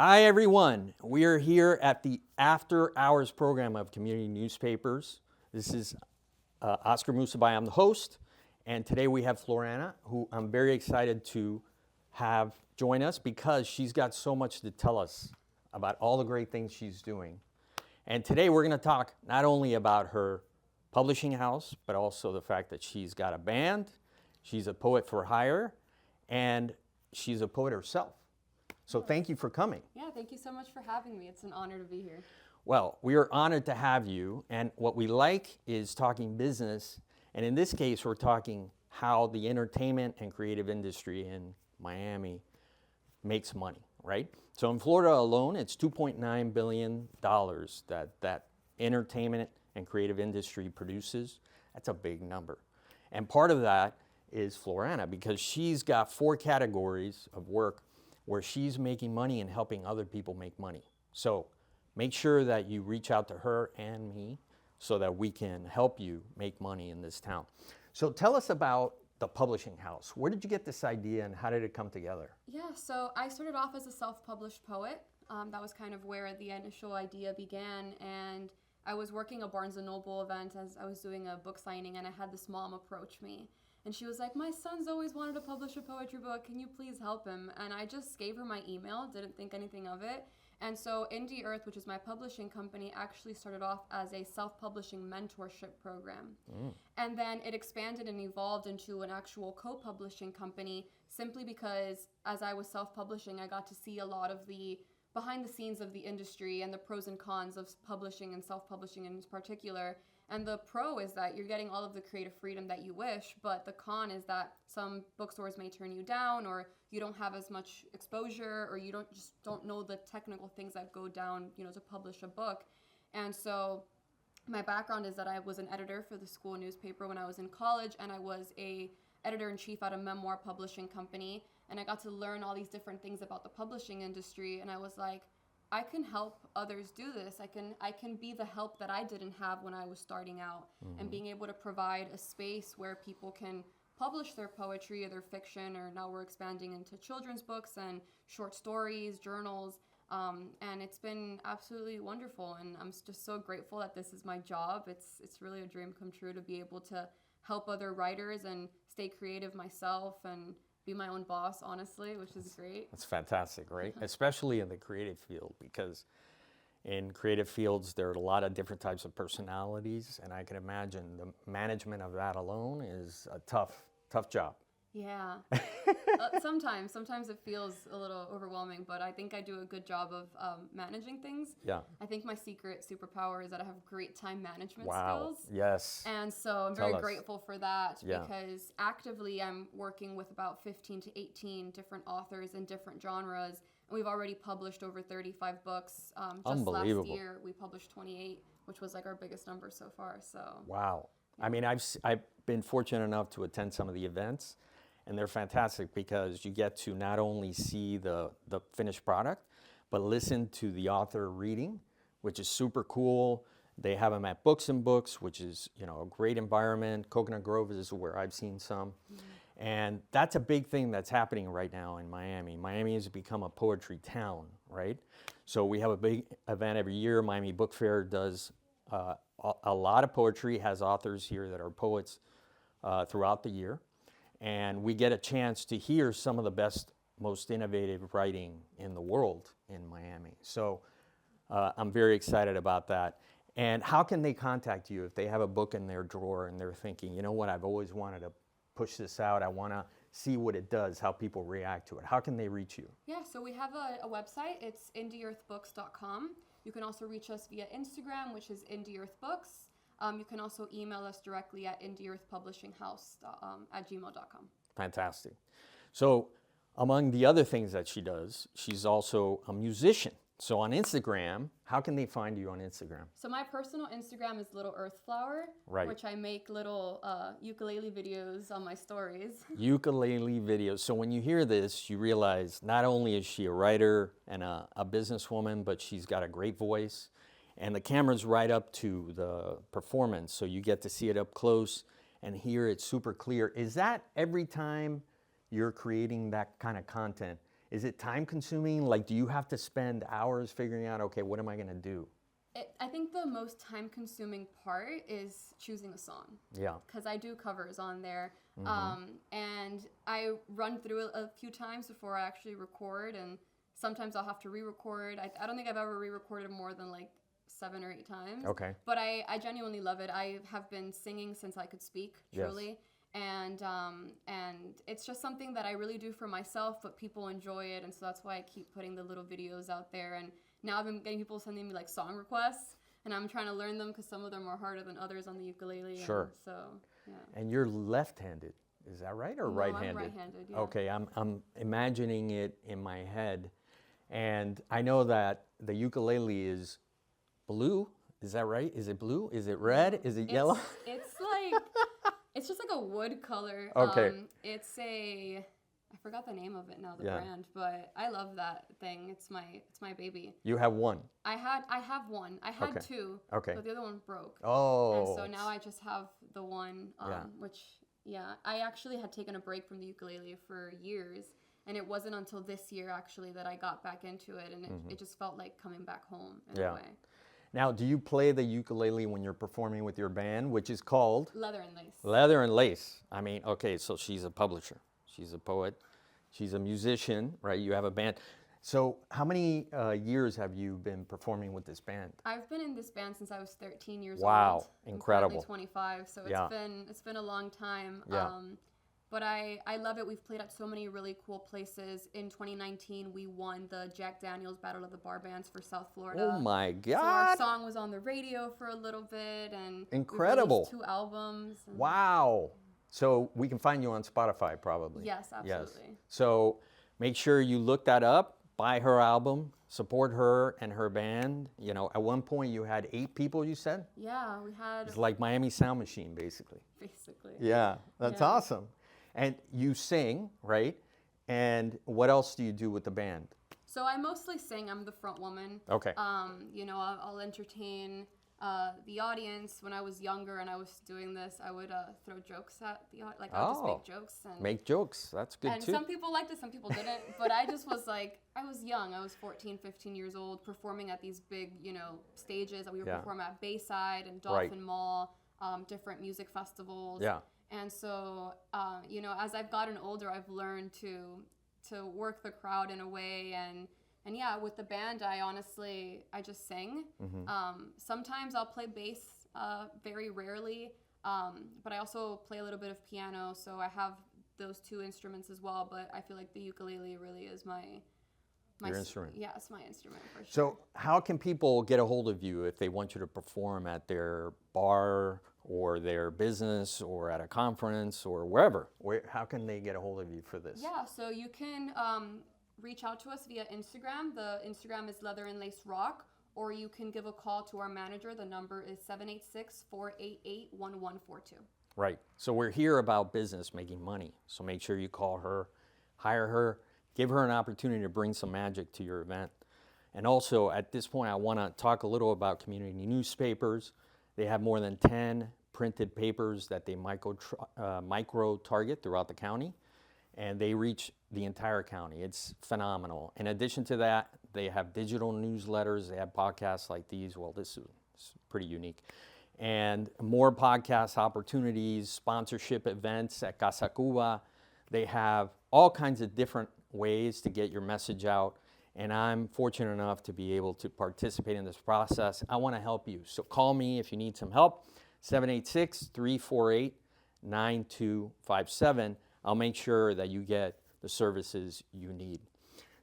Hi, everyone. We are here at the After Hours program of community newspapers. This is Oscar Musibay. I'm the host, and today we have Flor Ana, who I'm very excited to have join us because she's got so much to tell us about all the great things she's doing. And today we're going to talk not only about her publishing house, but also the fact that she's got a band, she's a poet for hire, and she's a poet herself. So thank you for coming. Yeah, thank you so much for having me. It's an honor to be here. Well, we are honored to have you, and what we like is talking business, and in this case, we're talking how the entertainment and creative industry in Miami makes money, right? So in Florida alone, it's $2.9 billion that entertainment and creative industry produces. That's a big number. And part of that is Flor Ana, because she's got 4 categories of work where she's making money and helping other people make money. So make sure that you reach out to her and me so that we can help you make money in this town. So tell us about the publishing house. Where did you get this idea and how did it come together? Yeah, so I started off as a self-published poet. That was kind of where the initial idea began, and I was working a Barnes & Noble event as I was doing a book signing, and I had this mom approach me. And she was like, my son's always wanted to publish a poetry book. Can you please help him? And I just gave her my email, didn't think anything of it. And so Indie Earth, which is my publishing company, actually started off as a self-publishing mentorship program. And then it expanded and evolved into an actual co-publishing company simply because as I was self-publishing, I got to see a lot of the behind the scenes of the industry and the pros and cons of publishing and self-publishing in particular. And the pro is that you're getting all of the creative freedom that you wish, but the con is that some bookstores may turn you down, or you don't have as much exposure, or you don't know the technical things that go down, to publish a book. And so my background is that I was an editor for the school newspaper when I was in college, and I was a editor-in-chief at a memoir publishing company, and I got to learn all these different things about the publishing industry, and I was like, I can help others do this. I can be the help that I didn't have when I was starting out, and being able to provide a space where people can publish their poetry or their fiction, or now we're expanding into children's books and short stories, journals, and it's been absolutely wonderful, and I'm just so grateful that this is my job. It's really a dream come true to be able to help other writers and stay creative myself and be my own boss, honestly, which is great. That's fantastic, right? Especially in the creative field, because in creative fields, there are a lot of different types of personalities, and I can imagine the management of that alone is a tough job. Yeah. Sometimes it feels a little overwhelming, but I think I do a good job of managing things. Yeah. I think my secret superpower is that I have great time management Wow. skills. Yes. And so I'm very grateful for that, because actively I'm working with about 15 to 18 different authors in different genres. And we've already published over 35 books. Just last year we published 28, which was like our biggest number so far. So. Wow. Yeah. I mean, I've been fortunate enough to attend some of the events, and they're fantastic because you get to not only see the finished product, but listen to the author reading, which is super cool. They have them at Books and Books, which is a great environment. Coconut Grove is where I've seen some. And that's a big thing that's happening right now in Miami. Miami has become a poetry town, right? So we have a big event every year. Miami Book Fair does a lot of poetry, has authors here that are poets throughout the year. And we get a chance to hear some of the best, most innovative writing in the world in Miami. So I'm very excited about that. And how can they contact you if they have a book in their drawer and they're thinking, you know what, I've always wanted to push this out. I want to see what it does, how people react to it. How can they reach you? Yeah, so we have a website. It's indieearthbooks.com. You can also reach us via Instagram, which is indieearthbooks. You can also email us directly at indieearthpublishinghouse@gmail.com. Fantastic. So among the other things that she does, she's also a musician. So on Instagram, how can they find you on Instagram? So my personal Instagram is Little Earth Flower, which I make little ukulele videos on my stories. Ukulele videos. So when you hear this, you realize not only is she a writer and a businesswoman, but she's got a great voice. And the camera's right up to the performance, so you get to see it up close and hear it super clear. Is that every time you're creating that kind of content? Is it time consuming? Like, do you have to spend hours figuring out, okay, what am I going to do? I think the most time-consuming part is choosing a song. Yeah. Because I do covers on there, and I run through it a few times before I actually record, and sometimes I'll have to re-record. I don't think I've ever re-recorded more than like 7 or 8 times. Okay. But I genuinely love it. I have been singing since I could speak, truly. Yes. And it's just something that I really do for myself, but people enjoy it, and so that's why I keep putting the little videos out there. And now I've been getting people sending me like song requests, and I'm trying to learn them because some of them are harder than others on the ukulele. Sure. And so, yeah. And you're left-handed, is that right, or No, right-handed? I'm right-handed, yeah. Okay, I'm imagining it in my head, and I know that the ukulele is blue. Is that right? Is it blue? Is it red? Is it yellow? It's like, it's just like a wood color. Okay. It's a, I forgot the name of it now, the Yeah. brand, but I love that thing. It's my baby. You have one. I have one. I had Okay. 2. Okay. But the other one broke. Oh. And so now I just have the one, Yeah. which, yeah, I actually had taken a break from the ukulele for years. And it wasn't until this year, actually, that I got back into it. And it just felt like coming back home in a way. Now, do you play the ukulele when you're performing with your band, which is called? Leather and Lace. Leather and Lace. I mean, okay, so she's a publisher. She's a poet. She's a musician, right? You have a band. So how many years have you been performing with this band? I've been in this band since I was 13 years old. Wow, incredible. I'm currently 25, so it's been a long time. Yeah. But I love it. We've played at so many really cool places. In 2019, we won the Jack Daniels Battle of the Bar Bands for South Florida. Oh my So our God. song was on the radio for a little bit, and Incredible. we released 2 albums. And Wow. So we can find you on Spotify probably. Yes, absolutely. So make sure you look that up, buy her album, support her and her band. You know, at one point you had 8 people, you said? Yeah, we had It's like Miami Sound Machine, basically. basically. Yeah, that's awesome. And you sing, right? And what else do you do with the band? So I mostly sing. I'm the front woman. Okay. You know, I'll entertain the audience. When I was younger and I was doing this, I would throw jokes at the audience. Like, I would just make jokes. And, make jokes. That's good and too. some people liked it, some people didn't. But I just was like, I was young. I was 14, 15 years old, performing at these big, you know, stages. We would perform at Bayside and Dolphin Mall, different music festivals. Yeah. And so, you know, as I've gotten older, I've learned to work the crowd in a way. And yeah, with the band, I just sing. Sometimes I'll play bass, very rarely. But I also play a little bit of piano. So I have those 2 instruments as well. But I feel like the ukulele really is your instrument. Yeah, it's my instrument for sure. So how can people get a hold of you if they want you to perform at their bar or their business or at a conference or wherever? How can they get a hold of you for this? Yeah, so you can reach out to us via Instagram. The Instagram is Leather and Lace Rock, or you can give a call to our manager. The number is 786-488-1142. Right. So we're here about business, making money. So make sure you call her, hire her, give her an opportunity to bring some magic to your event. And also, at this point, I want to talk a little about community newspapers. They have more than 10 printed papers that they micro-target throughout the county, and they reach the entire county. It's phenomenal. In addition to that, they have digital newsletters. They have podcasts like these. Well, this is pretty unique. And more podcast opportunities, sponsorship events at Casa Cuba. They have all kinds of different ways to get your message out. And I'm fortunate enough to be able to participate in this process. I want to help you. So call me if you need some help, 786-348-9257. I'll make sure that you get the services you need.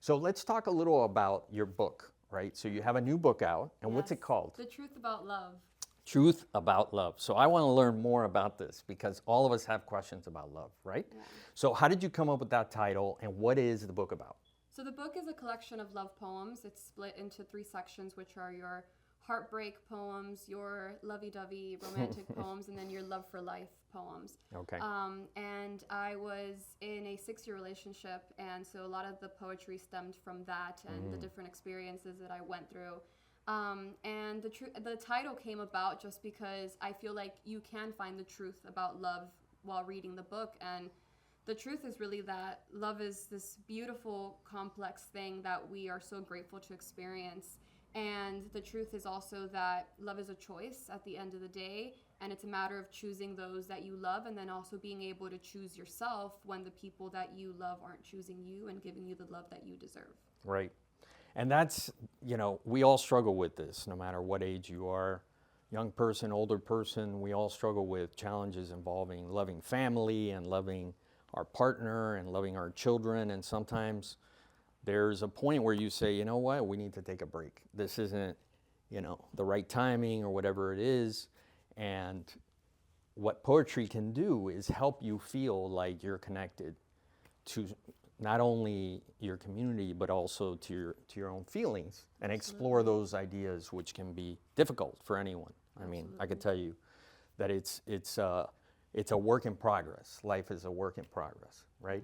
So let's talk a little about your book, right? So you have a new book out, and what's it called? The Truth About Love. Truth About Love. So I want to learn more about this because all of us have questions about love, right? Yeah. So how did you come up with that title, and what is the book about? So the book is a collection of love poems. It's split into 3 sections, which are your heartbreak poems, your lovey-dovey romantic poems, and then your love for life poems. Okay. And I was in a 6-year relationship, and so a lot of the poetry stemmed from that and the different experiences that I went through. And the title came about just because I feel like you can find the truth about love while reading the book, and the truth is really that love is this beautiful, complex thing that we are so grateful to experience. And the truth is also that love is a choice at the end of the day. And it's a matter of choosing those that you love, and then also being able to choose yourself when the people that you love aren't choosing you and giving you the love that you deserve. Right. And that's, we all struggle with this, no matter what age you are. Young person, older person, we all struggle with challenges involving loving family and loving our partner and loving our children. And sometimes there's a point where you say, you know what, we need to take a break. This isn't, the right timing or whatever it is. And what poetry can do is help you feel like you're connected to not only your community, but also to your own feelings, and explore those ideas, which can be difficult for anyone. I mean, I could tell you that it's a work in progress. Life is a work in progress, right?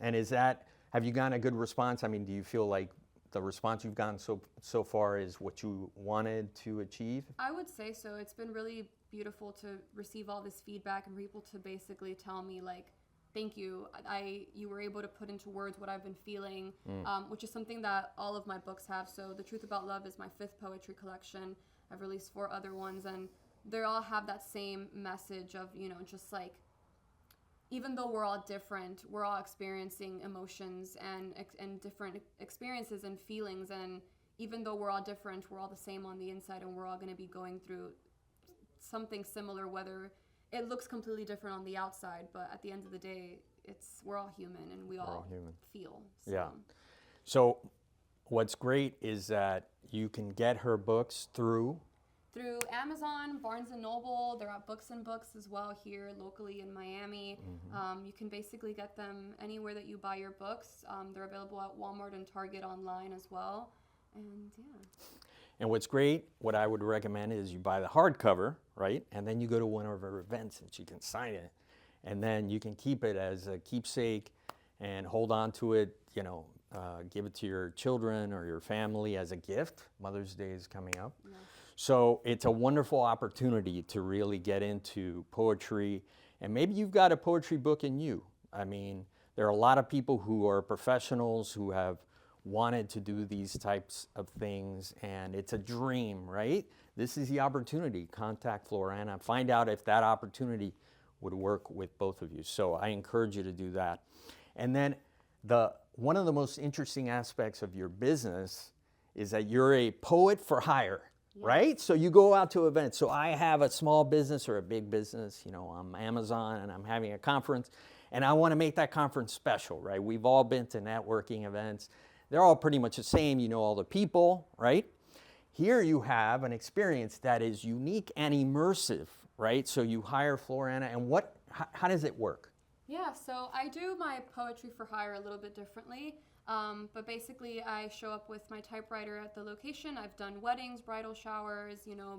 And have you gotten a good response? I mean, do you feel like the response you've gotten so far is what you wanted to achieve? I would say so. It's been really beautiful to receive all this feedback and people to basically tell me, like, thank you. You were able to put into words what I've been feeling, which is something that all of my books have. So The Truth About Love is my 5th poetry collection. I've released 4 other ones, and they all have that same message of, just like, even though we're all different, we're all experiencing emotions and different experiences and feelings. And even though we're all different, we're all the same on the inside, and we're all going to be going through something similar, whether it looks completely different on the outside, but at the end of the day, we're all human, and we're all feel. So. Yeah. So what's great is that you can get her books through Amazon, Barnes & Noble. They're at Books and Books as well here locally in Miami. You can basically get them anywhere that you buy your books. They're available at Walmart and Target online as well. And yeah. And what's great, what I would recommend is you buy the hardcover, right? And then you go to one of her events and she can sign it. And then you can keep it as a keepsake and hold on to it, give it to your children or your family as a gift. Mother's Day is coming up. Yeah. So it's a wonderful opportunity to really get into poetry. And maybe you've got a poetry book in you. I mean, there are a lot of people who are professionals who have wanted to do these types of things, and it's a dream, right? This is the opportunity. Contact Flor Ana. Find out if that opportunity would work with both of you. So I encourage you to do that. And then one of the most interesting aspects of your business is that you're a poet for hire, right? So you go out to events. So I have a small business or a big business, I'm Amazon and I'm having a conference, and I want to make that conference special, right? We've all been to networking events. They're all pretty much the same. You know all the people, right? Here you have an experience that is unique and immersive, right? So you hire Flor Ana, and how does it work? Yeah, so I do my poetry for hire a little bit differently. But basically, I show up with my typewriter at the location. I've done weddings, bridal showers,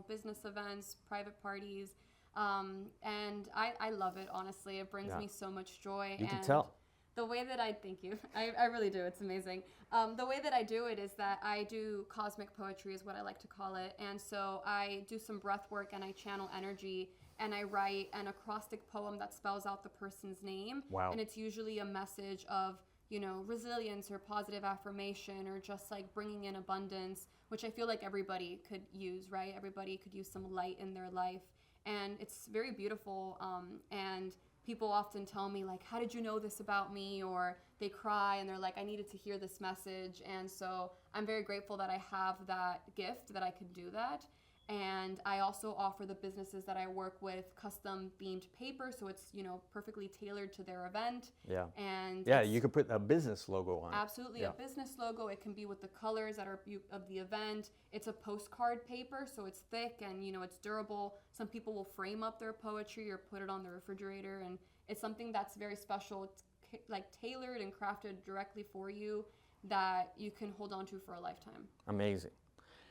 business events, private parties. And I love it, honestly. It brings me so much joy. You can tell. The way that thank you. I really do. It's amazing. The way that I do it is that I do cosmic poetry is what I like to call it. And so I do some breath work and I channel energy and I write an acrostic poem that spells out the person's name. Wow. And it's usually a message of, resilience or positive affirmation or just like bringing in abundance, which I feel like everybody could use, right? Everybody could use some light in their life. And it's very beautiful. And people often tell me, like, how did you know this about me? Or they cry and they're like, I needed to hear this message. And so I'm very grateful that I have that gift, that I could do that. And I also offer the businesses that I work with custom themed paper, so it's perfectly tailored to their event. Yeah. And you could put a business logo on it. Absolutely, a business logo. It can be with the colors that are of the event. It's a postcard paper, so it's thick and it's durable. Some people will frame up their poetry or put it on the refrigerator, and it's something that's very special. It's like tailored and crafted directly for you that you can hold on to for a lifetime. Amazing.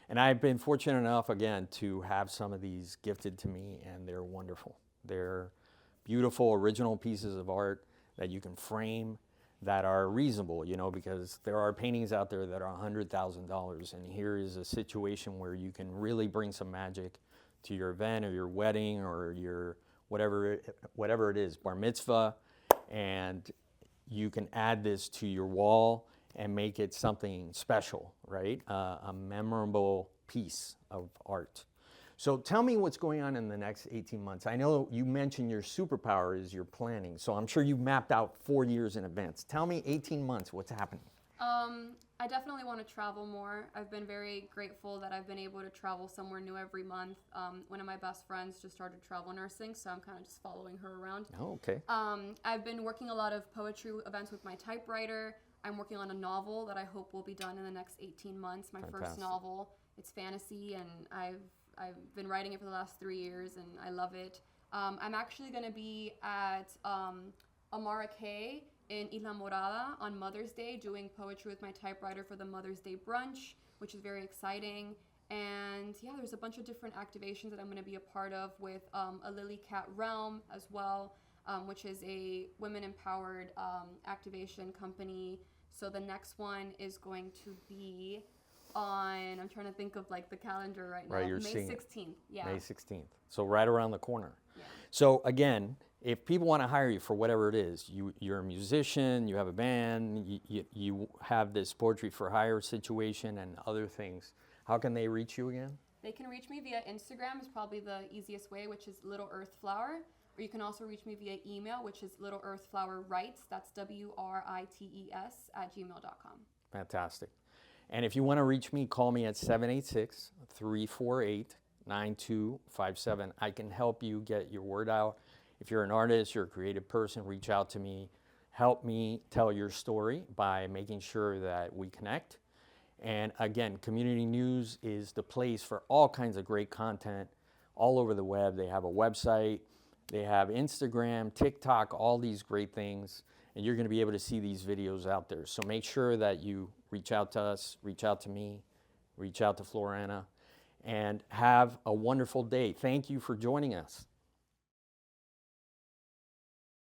And I've been fortunate enough, again, to have some of these gifted to me, and they're wonderful. They're beautiful, original pieces of art that you can frame that are reasonable, because there are paintings out there that are $100,000, and here is a situation where you can really bring some magic to your event or your wedding or your whatever it is, bar mitzvah, and you can add this to your wall and make it something special, right? A memorable piece of art. So tell me what's going on in the next 18 months. I know you mentioned your superpower is your planning, so I'm sure you've mapped out 4 years in advance. Tell me 18 months, what's happening? I definitely want to travel more. I've been very grateful that I've been able to travel somewhere new every month. One of my best friends just started travel nursing, so I'm kind of just following her around. Oh, okay. I've been working a lot of poetry events with my typewriter. I'm working on a novel that I hope will be done in the next 18 months. My first novel. It's fantasy, and I've been writing it for the last 3 years, and I love it. I'm actually going to be at Amara K in Isla Morada on Mother's Day doing poetry with my typewriter for the Mother's Day brunch, which is very exciting. And yeah, there's a bunch of different activations that I'm going to be a part of with a Lily Cat Realm as well, which is a women-empowered activation company. So the next one is going to be on, I'm trying to think of like the calendar right now, You're May 16th. Yeah. May 16th. So right around the corner. Yeah. So again, if people want to hire you for whatever it is, you're a musician, you have a band, you have this poetry for hire situation and other things, how can they reach you again? They can reach me via Instagram is probably the easiest way, which is Little Earth Flower. Or you can also reach me via email, which is littleearthflowerwrites, that's WRITES @gmail.com. Fantastic. And if you want to reach me, call me at 786-348-9257. I can help you get your word out. If you're an artist, you're a creative person, reach out to me. Help me tell your story by making sure that we connect. And again, Community News is the place for all kinds of great content all over the web. They have a website, they have Instagram, TikTok, all these great things. And you're going to be able to see these videos out there. So make sure that you reach out to us, reach out to me, reach out to Flor Ana, and have a wonderful day. Thank you for joining us.